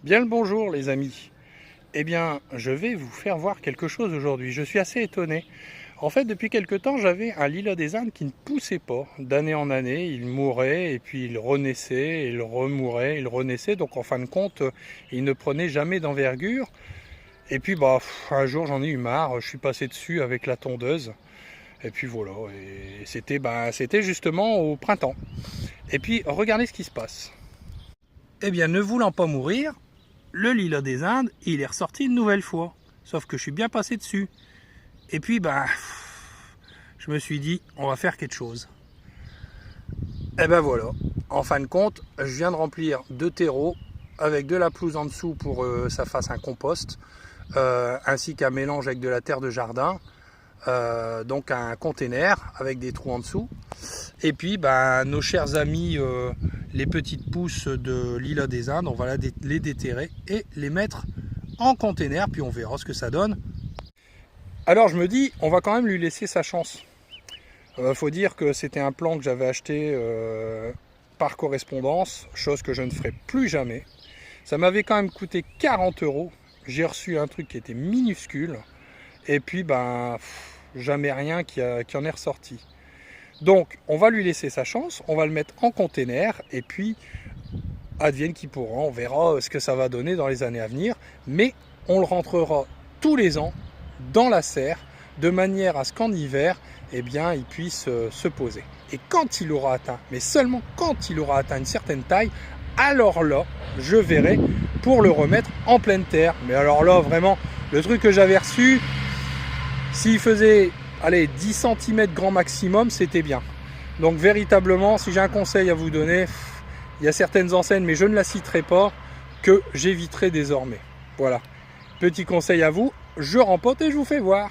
Bien le bonjour les amis. Eh bien, je vais vous faire voir quelque chose aujourd'hui. Je suis assez étonné. En fait, depuis quelque temps, j'avais un lilas des Indes qui ne poussait pas. D'année en année, il mourait et puis il renaissait, il remourait, il renaissait. Donc en fin de compte, il ne prenait jamais d'envergure. Et puis un jour j'en ai eu marre, je suis passé dessus avec la tondeuse. Et puis voilà, et c'était justement au printemps. Et puis regardez ce qui se passe. Eh bien, ne voulant pas mourir, le lilas des Indes, il est ressorti une nouvelle fois. Sauf que je suis bien passé dessus. Et puis, je me suis dit, on va faire quelque chose. Et ben voilà. En fin de compte, je viens de remplir 2 terreaux avec de la pelouse en dessous pour que ça fasse un compost, ainsi qu'un mélange avec de la terre de jardin. Donc un container avec des trous en dessous. Et puis nos chers amis les petites pousses de lilas des Indes, on va les déterrer et les mettre en container, puis on verra ce que ça donne. Alors je me dis, on va quand même lui laisser sa chance. Faut dire que c'était un plan que j'avais acheté par correspondance, chose que je ne ferai plus jamais. Ça m'avait quand même coûté 40 €. J'ai reçu un truc qui était minuscule. Et puis jamais rien qui en est ressorti. Donc on va lui laisser sa chance, on va le mettre en container et puis advienne qui pourra, on verra ce que ça va donner dans les années à venir, mais on le rentrera tous les ans dans la serre de manière à ce qu'en hiver il puisse se poser. Et quand il aura atteint, mais seulement quand il aura atteint une certaine taille, alors là je verrai pour le remettre en pleine terre. Mais alors là vraiment, le truc que j'avais reçu, s'il faisait 10 cm grand maximum, c'était bien. Donc véritablement, si j'ai un conseil à vous donner, il y a certaines enseignes, mais je ne la citerai pas, que j'éviterai désormais. Voilà. Petit conseil à vous, je rempote et je vous fais voir.